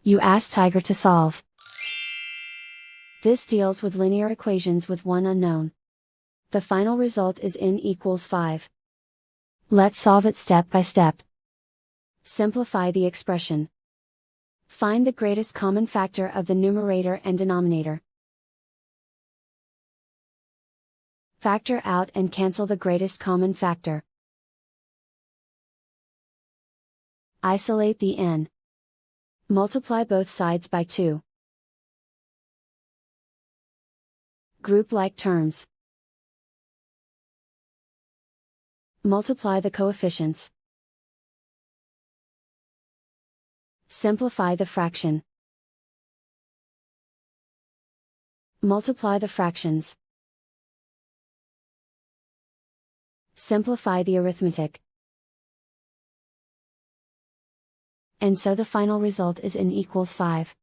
You ask Tiger to solve. This deals with linear equations with one unknown. The final result is n equals 5. Let's solve it step by step. Simplify the expression. Find the greatest common factor of the numerator and denominator. Factor out and cancel the greatest common factor. Isolate the n. Multiply both sides by 2. Group like terms. Multiply the coefficients. Simplify the fraction. Multiply the fractions. Simplify the arithmetic. And so the final result is n equals 5.